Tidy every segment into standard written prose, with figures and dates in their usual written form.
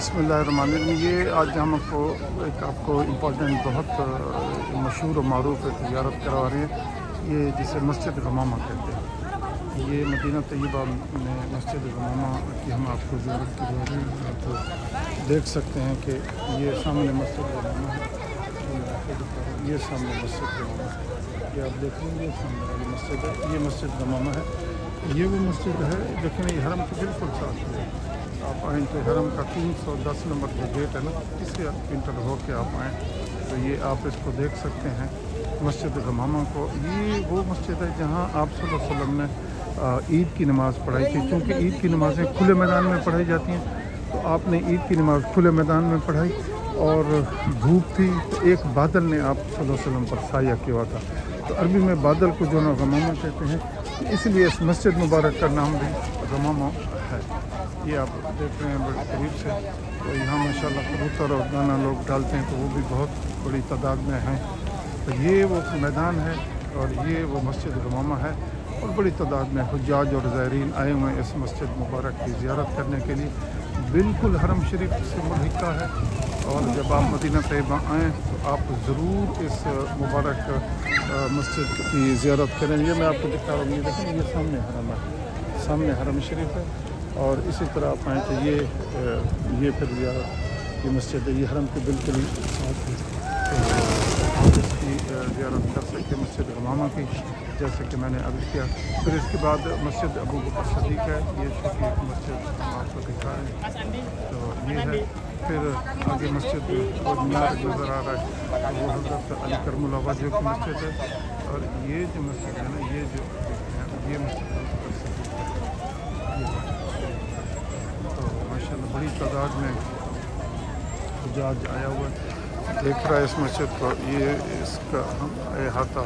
बिस्मिल्लाहिर्रहमानिर्रहीम। ये आज हम आपको इम्पोर्टेंट बहुत मशहूर और मारूफ एक ज़ियारत करवा रहे हैं, ये जिसे मस्जिद गमामा कहते हैं। ये मदीना तैयबा में मस्जिद गमामा की हम आपको ज़ियारत करवा रहे हैं। आप देख सकते हैं कि ये सामने मस्जिद गमामा है, ये सामने मस्जिद गमामा है, ये आप देख लेंगे सामने वाली मस्जिद है, ये मस्जिद गमामा है। ये वो मस्जिद है, देखें ये हरम के बिल्कुल साथ है। आप आएँ तो हरम का 310 नंबर जो गेट है ना, इससे आप इंटर हो के आप आएँ तो ये आप इसको देख सकते हैं मस्जिद गमामा को। ये वो मस्जिद है जहाँ आप सल्लल्लाहु अलैहि वसल्लम ने ईद की नमाज़ पढ़ाई थी। क्योंकि ईद की नमाज़ें खुले मैदान में पढ़ाई जाती हैं, तो आपने ईद की नमाज़ खुले मैदान में पढ़ाई और धूप थी तो एक बादल ने आप सल्लल्लाहु अलैहि वसल्लम पर साया किया हुआ था। तो अरबी में बादल को जो ना गमामा कहते हैं, इसलिए इस मस्जिद मुबारक का नाम भी गमामा है। ये आप देख रहे हैं बड़े करीब से। तो यहाँ माशाल्लाह कबूतर और दाना लोग डालते हैं, तो वो भी बहुत बड़ी तादाद में हैं। तो ये वो मैदान है और ये वो मस्जिद गमामा है और बड़ी तादाद में हुज्जाज और ज़ायरीन आए हुए हैं इस मस्जिद मुबारक की ज़ियारत करने के लिए। बिल्कुल हरम शरीफ से मुल्हिका है और जब आप मदीना तैयबा आएँ तो आप ज़रूर इस मुबारक मस्जिद की ज़ियारत करें। ये मैं आपको दिखा रहा हूँ, ये देखें ये सामने हरम है, सामने हरम शरीफ है। और इसी तरह आप आएँ तो ये फिर ज़ियारत ये मस्जिद है, ये हरम के बिल्कुल ही साथ है। तो आप इसकी ज़ियारत कर सकते हैं मस्जिद गमामा की, जैसे कि मैंने अभी किया। फिर इसके बाद मस्जिद अबू बकर सिद्दीक़ है, ये छोटी एक मस्जिद हम आपको दिखा रहे हैं। तो ये है, फिर आगे मस्जिद और मीनार नज़र आ रहा है, तो वो हज़रत अली करमुल्लाह वजह की मस्जिद है। और ये जो मस्जिद है ना, ये जो ये मस्जिद अबू बकर सिद्दीक़ है। तो माशाल्लाह बड़ी तादाद में हुज्जाज आया हुआ है, देख रहा है इस मस्जिद को। ये इसका हम अहाता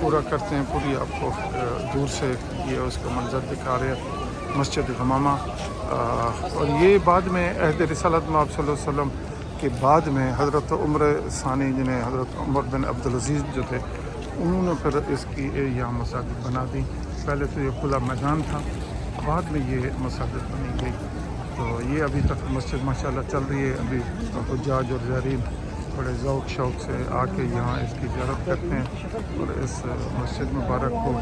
पूरा करते हैं, पूरी आपको दूर से ये उसका मंजर दिखा रहे हैं मस्जिद गमामा। और ये बाद में अहद रिसालत में आप सल्लल्लाहु अलैहि वसल्लम के बाद में हज़रत उमर सानी, जिन्हें हज़रत उमर बिन अब्दुल अज़ीज़ जो थे, उन्होंने फिर इसकी यहाँ मसाजिद बना दी। पहले तो ये खुला मैदान था, बाद में ये मसाजिद बनी गई। तो ये अभी तक मस्जिद माशाल्लाह चल रही है। अभी हुज्जाज और ज़ायरीन बड़े ज़ौक़ शौक़ से आके यहाँ इसकी ज़ियारत करते हैं और इस मस्जिद मुबारक को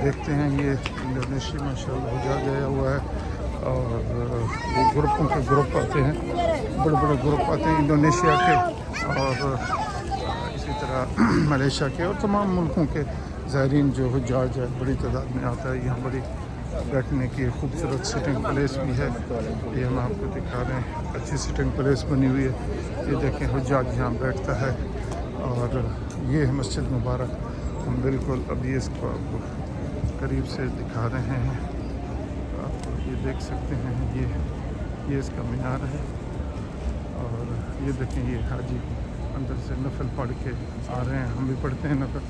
देखते हैं। ये इंडोनेशिया माशाल्लाह हुज्जाज आया हुआ है और ये ग्रुपों के ग्रुप आते हैं, बड़े बड़े ग्रुप आते हैं इंडोनेशिया के और इसी तरह मलेशिया के और तमाम मुल्कों के ज़ायरीन जो हुज्जाज है बड़ी तादाद में आता है। यहाँ बड़ी बैठने की खूबसूरत सिटिंग प्लेस भी है, ये हम आपको दिखा रहे हैं। अच्छी सिटिंग प्लेस बनी हुई है, ये देखें हुज्जाज यहाँ बैठता है। और ये है मस्जिद मुबारक, हम बिल्कुल अभी इसको आपको करीब से दिखा रहे हैं। आप ये देख सकते हैं, ये इसका मीनार है। और ये देखें ये हाजी अंदर से नफल पढ़ के आ रहे हैं, हम भी पढ़ते हैं नफल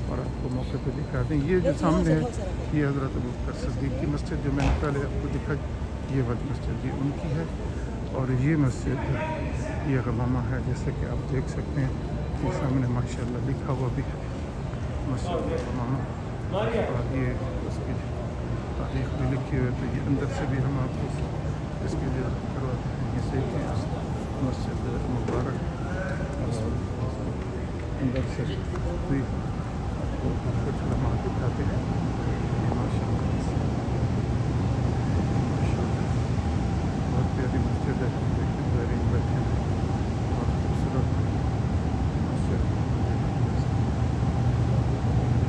और आपको मौके पे दिखा दें। ये जो सामने है ये हज़रत अबू बकर सिद्दीक़ की मस्जिद जो मैंने पहले आपको दिखाई, ये वाली मस्जिद ये उनकी है। और ये मस्जिद ये गमामा है, जैसे कि आप देख सकते हैं। ये सामने माशाल्लाह लिखा हुआ भी है मस्जिद गमामा और ये उसकी तारीख़ भी लिखी हुई है। तो ये अंदर से भी हम आपको इसकी ज़ियारत करवाते हैं। ये देखिए मस्जिद मुबारक अंदर से भी कुछ लम्हा दिखाते हैं।